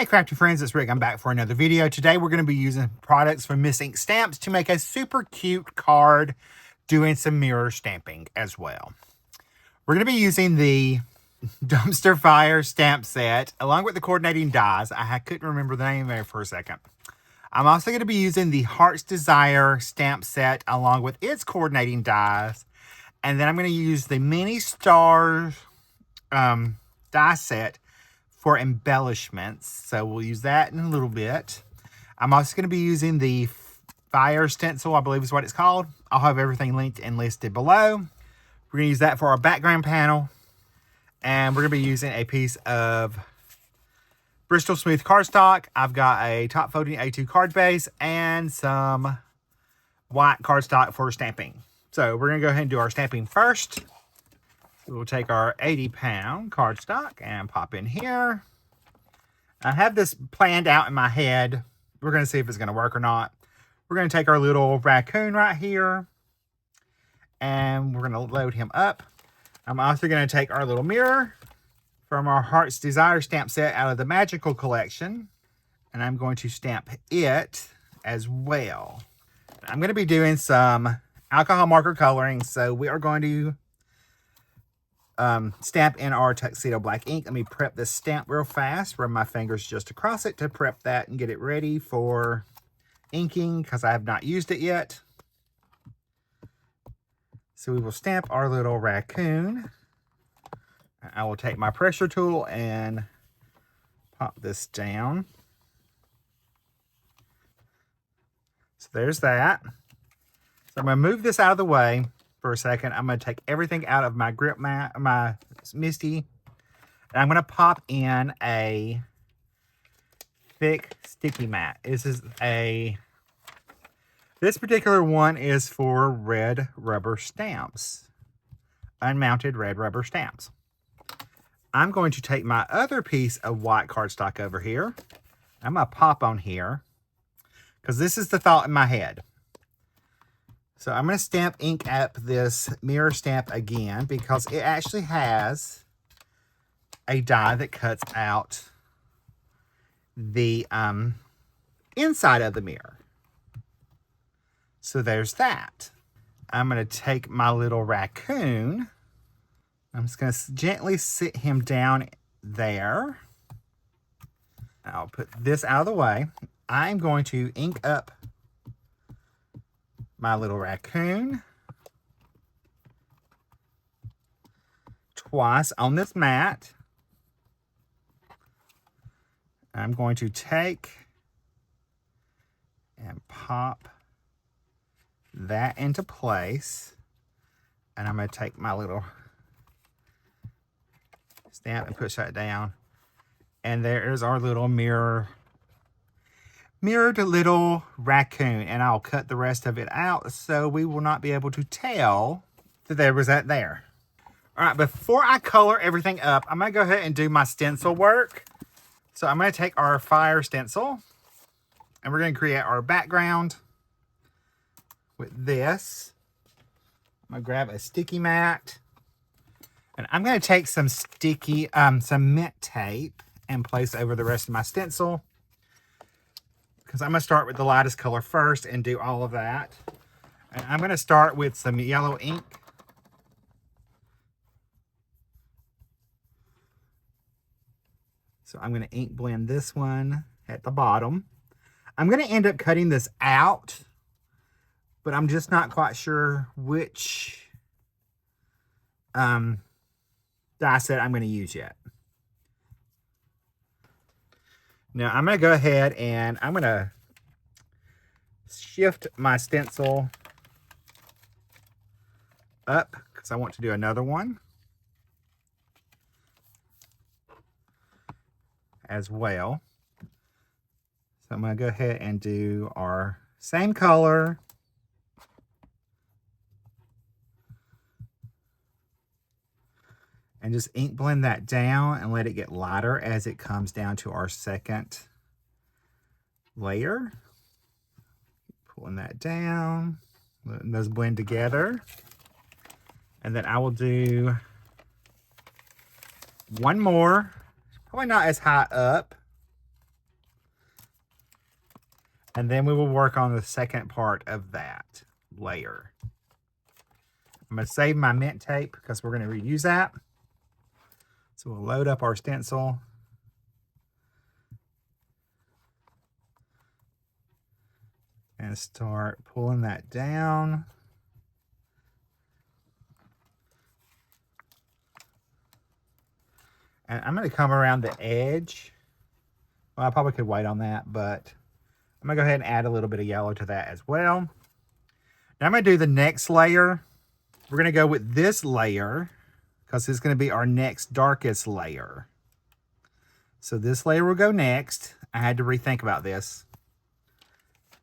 Hey crafty friends, it's Rick. I'm back for another video. Today we're going to be using products from Miss Ink Stamps to make a super cute card doing some mirror stamping as well. We're going to be using the Dumpster Fire stamp set along with the coordinating dies. I couldn't remember the name there for a second. I'm also going to be using the Heart's Desire stamp set along with its coordinating dies. And then I'm going to use the Mini Stars die set for embellishments. So we'll use that in a little bit. I'm also going to be using the Fire Stencil, I believe is what it's called. I'll have everything linked and listed below. We're going to use that for our background panel. And we're going to be using a piece of Bristol Smooth cardstock. I've got a top folding A2 card base and some white cardstock for stamping. So we're going to go ahead and do our stamping first. We'll take our 80-pound cardstock and pop in here. I have this planned out in my head. We're going to see if it's going to work or not. We're going to take our little raccoon right here. And we're going to load him up. I'm also going to take our little mirror from our Heart's Desire stamp set out of the Magical Collection. And I'm going to stamp it as well. I'm going to be doing some alcohol marker coloring. So we are going to stamp in our tuxedo black ink. Let me prep this stamp real fast. Run my fingers just across it to prep that and get it ready for inking because I have not used it yet. So we will stamp our little raccoon. I will take my pressure tool and pop this down. So there's that. So I'm going to move this out of the way for a second. I'm going to take everything out of my grip mat, my Misty, and I'm going to pop in a thick sticky mat. This particular one is for red rubber stamps, unmounted red rubber stamps. I'm going to take my other piece of white cardstock over here. I'm going to pop on here because this is the thought in my head. So I'm going to stamp ink up this mirror stamp again because it actually has a die that cuts out the inside of the mirror. So there's that. I'm going to take my little raccoon. I'm just going to gently sit him down there. I'll put this out of the way. I'm going to ink up my little raccoon twice on this mat. I'm going to take and pop that into place. And I'm going to take my little stamp and push that down. And there is our little mirrored little raccoon, and I'll cut the rest of it out so we will not be able to tell that there was that there. All right, before I color everything up, I'm going to go ahead and do my stencil work. So I'm going to take our Fire Stencil, and we're going to create our background with this. I'm going to grab a sticky mat, and I'm going to take some some mint tape and place over the rest of my stencil, because I'm going to start with the lightest color first and do all of that. And I'm going to start with some yellow ink. So I'm going to ink blend this one at the bottom. I'm going to end up cutting this out, but I'm just not quite sure which die set I'm going to use yet. Now I'm going to go ahead and I'm going to shift my stencil up because I want to do another one as well. So I'm going to go ahead and do our same color. And just ink blend that down and let it get lighter as it comes down to our second layer. Pulling that down, letting those blend together. And then I will do one more, probably not as high up, And then we will work on the second part of that layer. I'm going to save my mint tape because we're going to reuse that. So we'll load up our stencil. And start pulling that down. And I'm going to come around the edge. Well, I probably could wait on that, but I'm going to go ahead and add a little bit of yellow to that as well. Now I'm going to do the next layer. We're going to go with this layer because it's going to be our next darkest layer. So this layer will go next. I had to rethink about this.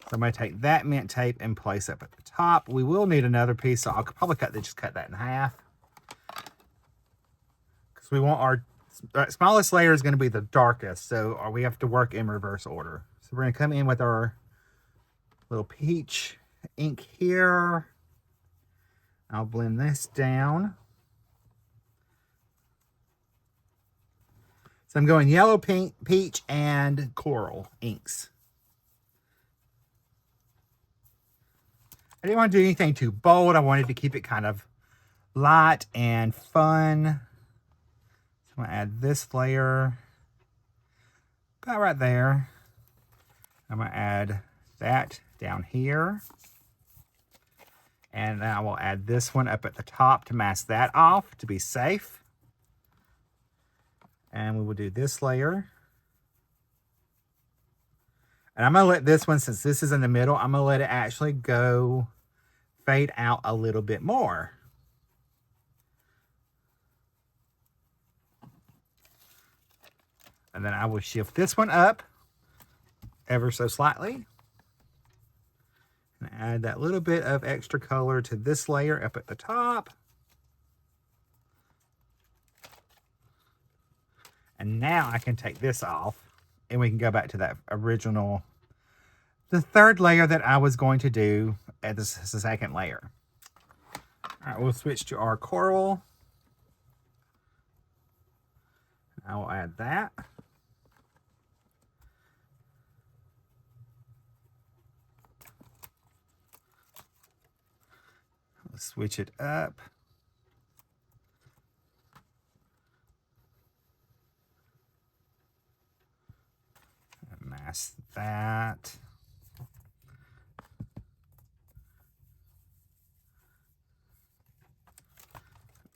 So I'm going to take that mint tape and place up at the top. We will need another piece, so I'll probably just cut that in half. Because we want our smallest layer is going to be the darkest, so we have to work in reverse order. So we're going to come in with our little peach ink here. I'll blend this down. So I'm going yellow, pink, peach, and coral inks. I didn't want to do anything too bold. I wanted to keep it kind of light and fun. So I'm going to add this layer about right there. I'm going to add that down here. And then I will add this one up at the top to mask that off to be safe. And we will do this layer. And I'm going to let this one, since this is in the middle, I'm going to let it actually go fade out a little bit more. And then I will shift this one up ever so slightly. And add that little bit of extra color to this layer up at the top. And now I can take this off and we can go back to that original, the third layer that I was going to do as the second layer. All right, we'll switch to our coral. I will add that. Let's switch it up. Mask that.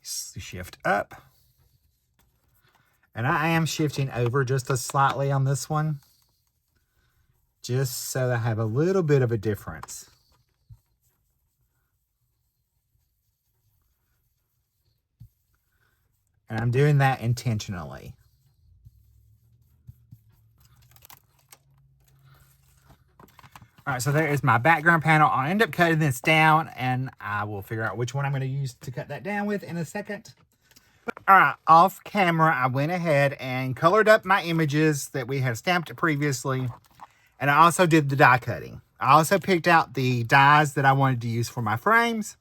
Shift up. And I am shifting over just slightly on this one, just so that I have a little bit of a difference. And I'm doing that intentionally. All right, so there is my background panel. I'll end up cutting this down, and I will figure out which one I'm going to use to cut that down with in a second. All right, off camera, I went ahead and colored up my images that we had stamped previously, and I also did the die cutting. I also picked out the dies that I wanted to use for my frames.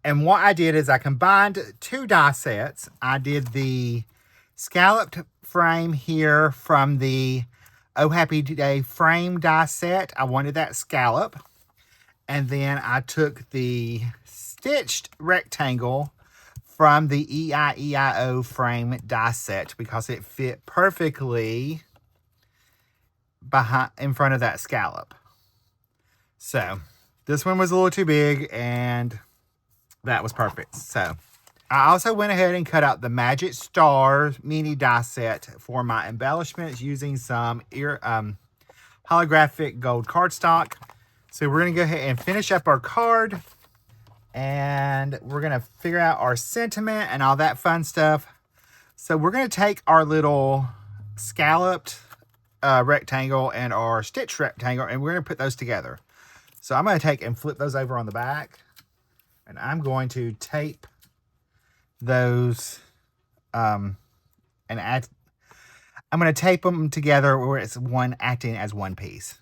And what I did is I combined two die sets. I did the scalloped frame here from the Oh Happy Day frame die set. I wanted that scallop. And then I took the stitched rectangle from the EIEIO frame die set because it fit perfectly in front of that scallop. So this one was a little too big and that was perfect. So I also went ahead and cut out the Magic Star mini die set for my embellishments using some holographic gold cardstock. So we're going to go ahead and finish up our card. And we're going to figure out our sentiment and all that fun stuff. So we're going to take our little scalloped rectangle and our stitched rectangle, and we're going to put those together. So I'm going to take and flip those over on the back. And I'm going to tape those and add. I'm going to tape them together where it's one acting as one piece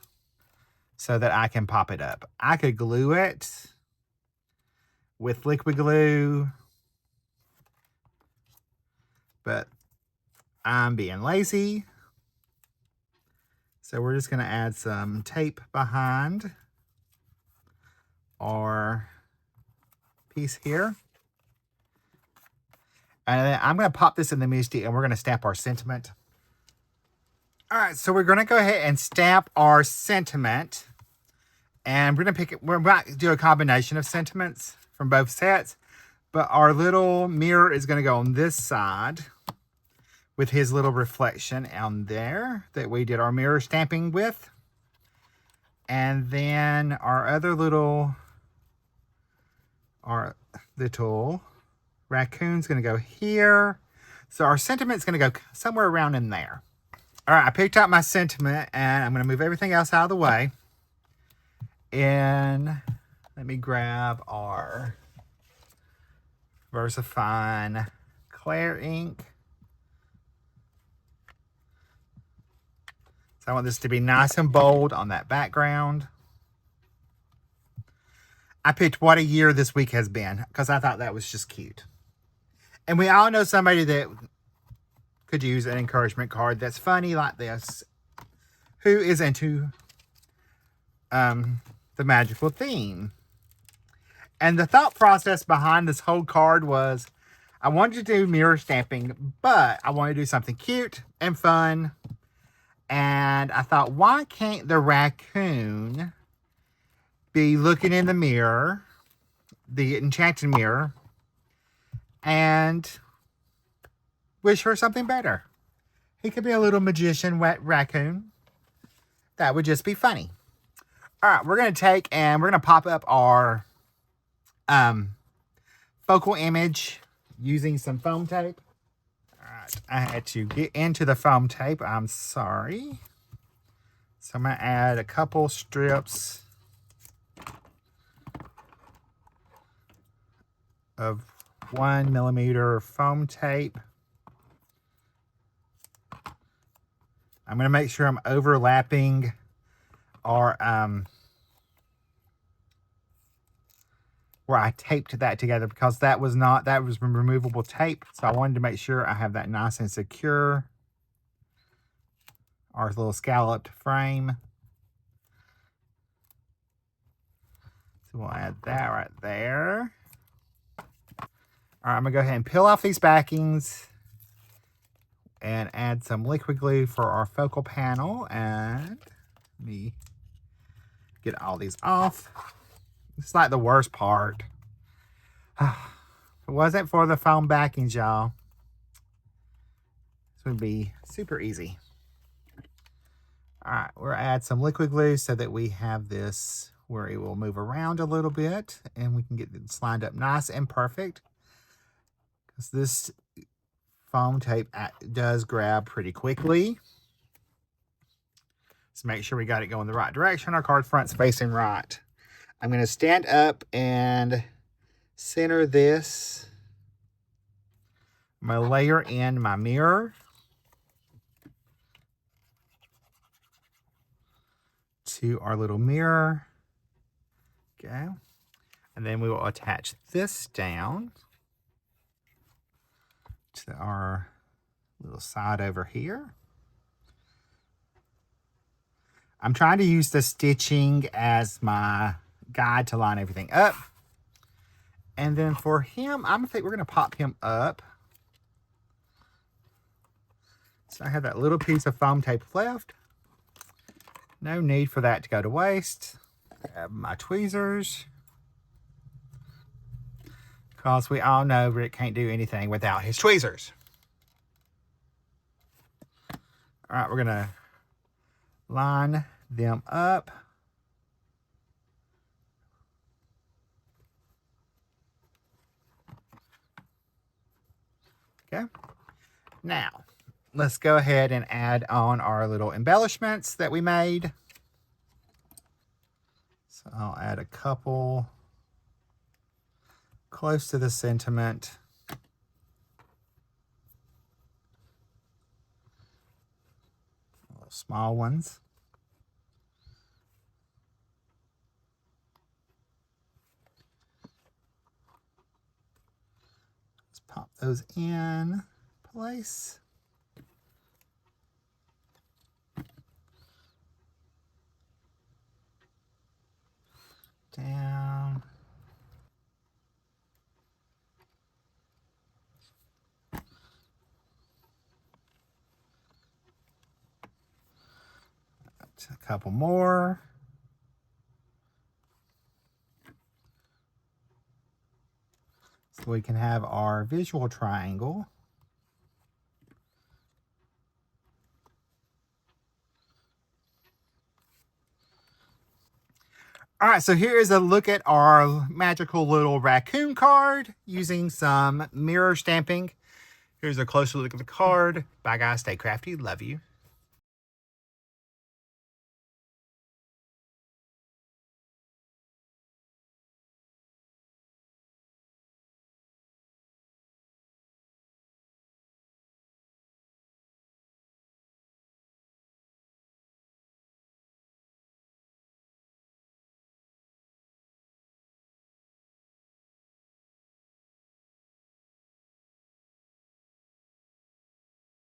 so that I can pop it up. I could glue it with liquid glue, but I'm being lazy. So we're just going to add some tape behind our piece here. And then I'm going to pop this in the Misty and we're going to stamp our sentiment. All right, so we're going to go ahead and stamp our sentiment. And we're going to pick it. We're about to do a combination of sentiments from both sets. But our little mirror is going to go on this side with his little reflection on there that we did our mirror stamping with. And then our little raccoon's going to go here. So our sentiment's going to go somewhere around in there. All right, I picked out my sentiment and I'm going to move everything else out of the way. And let me grab our VersaFine Clear ink. So I want this to be nice and bold on that background. I picked What a Year This Week Has Been because I thought that was just cute. And we all know somebody that could use an encouragement card that's funny like this, who is into the magical theme. And the thought process behind this whole card was I wanted to do mirror stamping, but I wanted to do something cute and fun. And I thought, why can't the raccoon be looking in the mirror, the enchanted mirror, and wish her something better? He could be a little magician raccoon. That would just be funny. All right, we're going to take and we're going to pop up our focal image using some foam tape. All right, I had to get into the foam tape. I'm sorry. So I'm going to add a couple strips of 1 millimeter foam tape. I'm going to make sure I'm overlapping our where I taped that together because that was removable tape. So I wanted to make sure I have that nice and secure. Our little scalloped frame. So we'll add that right there. All right, I'm going to go ahead and peel off these backings and add some liquid glue for our focal panel. And let me get all these off. It's like the worst part. If it wasn't for the foam backings, y'all, this would be super easy. All right, we'll add some liquid glue so that we have this where it will move around a little bit and we can get this lined up nice and perfect. Because this foam tape does grab pretty quickly. So make sure we got it going the right direction. Our card front's facing right. I'm going to stand up and center this. I'm going to layer in my mirror to our little mirror. Okay. And then we will attach this down to our little side over here. I'm trying to use the stitching as my guide to line everything up. And then for him, I think we're going to pop him up. So I have that little piece of foam tape left. No need for that to go to waste. Grab my tweezers. Because we all know Rick can't do anything without his tweezers. All right, we're going to line them up. Okay. Now, let's go ahead and add on our little embellishments that we made. So I'll add a couple close to the sentiment. Little small ones. Let's pop those in place. down. A couple more. So we can have our visual triangle. All right, so here is a look at our magical little raccoon card using some mirror stamping. Here's a closer look at the card. Bye guys, stay crafty, love you.